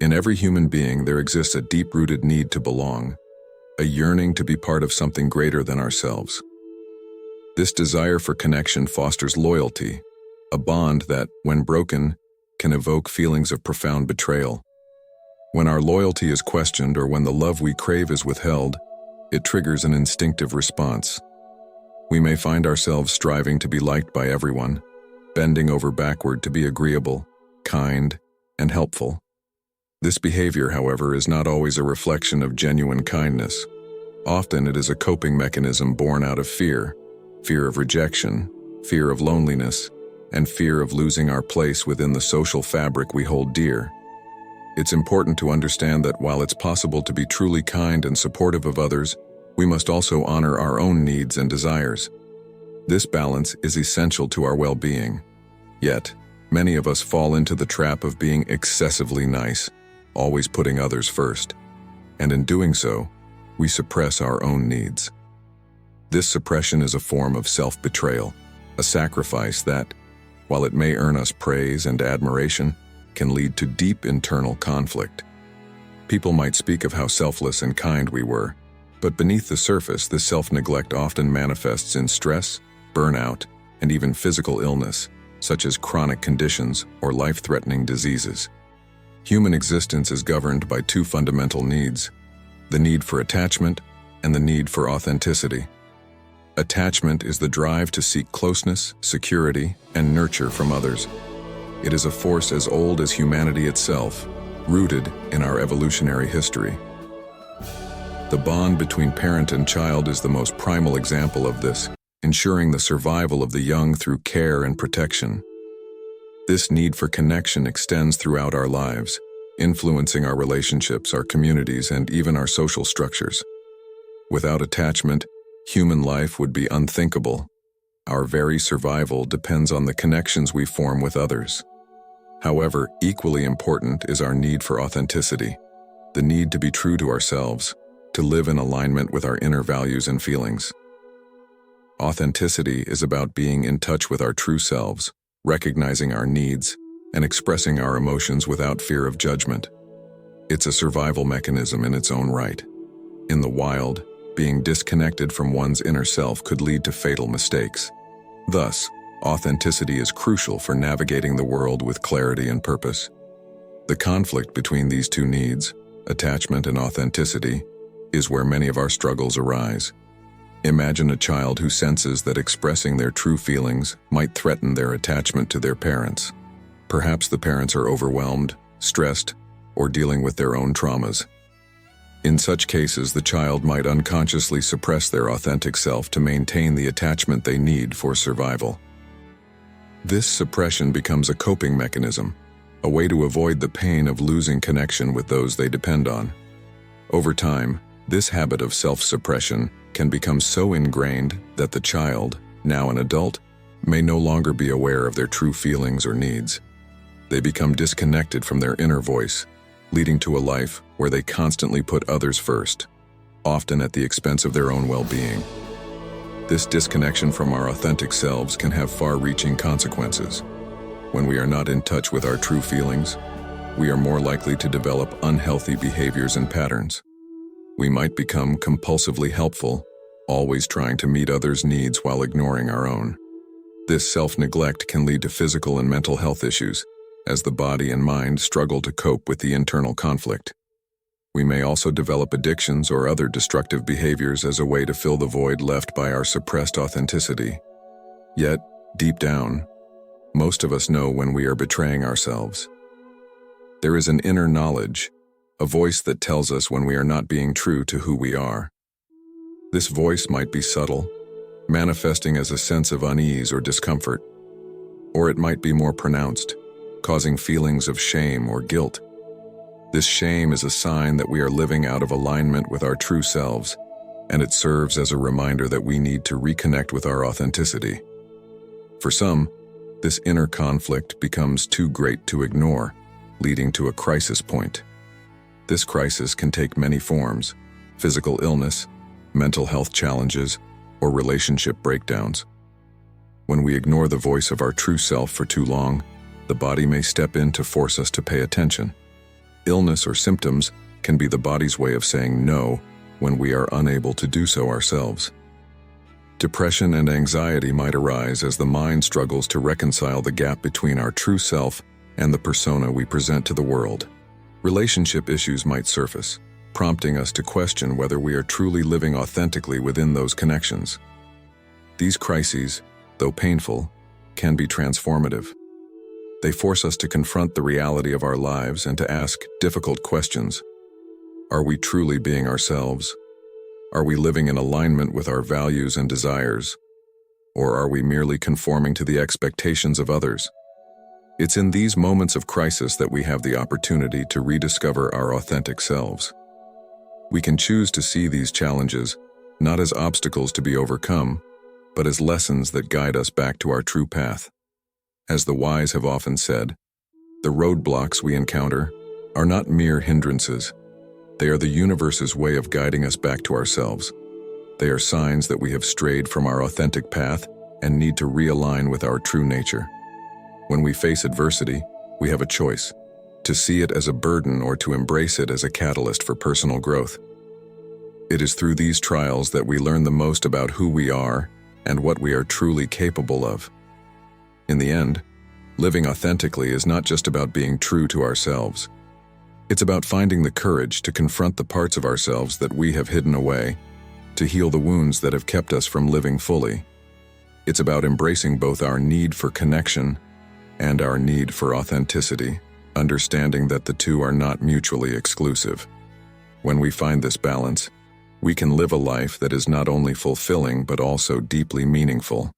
In every human being, there exists a deep-rooted need to belong, a yearning to be part of something greater than ourselves. This desire for connection fosters loyalty, a bond that, when broken, can evoke feelings of profound betrayal. When our loyalty is questioned or when the love we crave is withheld, it triggers an instinctive response. We may find ourselves striving to be liked by everyone, bending over backward to be agreeable, kind, and helpful. This behavior, however, is not always a reflection of genuine kindness. Often it is a coping mechanism born out of fear of rejection, fear of loneliness, and fear of losing our place within the social fabric we hold dear. It's important to understand that while it's possible to be truly kind and supportive of others, we must also honor our own needs and desires. This balance is essential to our well-being. Yet, many of us fall into the trap of being excessively nice, always putting others first. And in doing so, we suppress our own needs. This suppression is a form of self-betrayal, a sacrifice that, while it may earn us praise and admiration, can lead to deep internal conflict. People might speak of how selfless and kind we were, but beneath the surface, this self-neglect often manifests in stress, burnout, and even physical illness, such as chronic conditions or life-threatening diseases. Human existence is governed by two fundamental needs: the need for attachment and the need for authenticity. Attachment is the drive to seek closeness, security, and nurture from others. It is a force as old as humanity itself, rooted in our evolutionary history. The bond between parent and child is the most primal example of this, ensuring the survival of the young through care and protection. This need for connection extends throughout our lives, influencing our relationships, our communities, and even our social structures. Without attachment, human life would be unthinkable. Our very survival depends on the connections we form with others. However, equally important is our need for authenticity, the need to be true to ourselves, to live in alignment with our inner values and feelings. Authenticity is about being in touch with our true selves, recognizing our needs, and expressing our emotions without fear of judgment. It's a survival mechanism in its own right. In the wild, being disconnected from one's inner self could lead to fatal mistakes. Thus, authenticity is crucial for navigating the world with clarity and purpose. The conflict between these two needs, attachment and authenticity, is where many of our struggles arise. Imagine a child who senses that expressing their true feelings might threaten their attachment to their parents. Perhaps the parents are overwhelmed, stressed, or dealing with their own traumas. In such cases, the child might unconsciously suppress their authentic self to maintain the attachment they need for survival. This suppression becomes a coping mechanism, a way to avoid the pain of losing connection with those they depend on. Over time, this habit of self-suppression can become so ingrained that the child, now an adult, may no longer be aware of their true feelings or needs. They become disconnected from their inner voice, leading to a life where they constantly put others first, often at the expense of their own well-being. This disconnection from our authentic selves can have far-reaching consequences. When we are not in touch with our true feelings, we are more likely to develop unhealthy behaviors and patterns. We might become compulsively helpful, always trying to meet others' needs while ignoring our own. This self-neglect can lead to physical and mental health issues, as the body and mind struggle to cope with the internal conflict. We may also develop addictions or other destructive behaviors as a way to fill the void left by our suppressed authenticity. Yet, deep down, most of us know when we are betraying ourselves. There is an inner knowledge, a voice that tells us when we are not being true to who we are. This voice might be subtle, manifesting as a sense of unease or discomfort, or it might be more pronounced, causing feelings of shame or guilt. This shame is a sign that we are living out of alignment with our true selves, and it serves as a reminder that we need to reconnect with our authenticity. For some, this inner conflict becomes too great to ignore, leading to a crisis point. This crisis can take many forms: physical illness, mental health challenges, or relationship breakdowns. When we ignore the voice of our true self for too long, the body may step in to force us to pay attention. Illness or symptoms can be the body's way of saying no when we are unable to do so ourselves. Depression and anxiety might arise as the mind struggles to reconcile the gap between our true self and the persona we present to the world. Relationship issues might surface, prompting us to question whether we are truly living authentically within those connections. These crises, though painful, can be transformative. They force us to confront the reality of our lives and to ask difficult questions. Are we truly being ourselves? Are we living in alignment with our values and desires? Or are we merely conforming to the expectations of others? It's in these moments of crisis that we have the opportunity to rediscover our authentic selves. We can choose to see these challenges not as obstacles to be overcome, but as lessons that guide us back to our true path. As the wise have often said, the roadblocks we encounter are not mere hindrances. They are the universe's way of guiding us back to ourselves. They are signs that we have strayed from our authentic path and need to realign with our true nature. When we face adversity, we have a choice: to see it as a burden or to embrace it as a catalyst for personal growth. It is through these trials that we learn the most about who we are and what we are truly capable of. In the end, living authentically is not just about being true to ourselves. It's about finding the courage to confront the parts of ourselves that we have hidden away, to heal the wounds that have kept us from living fully. It's about embracing both our need for connection and our need for authenticity, understanding that the two are not mutually exclusive. When we find this balance, we can live a life that is not only fulfilling but also deeply meaningful.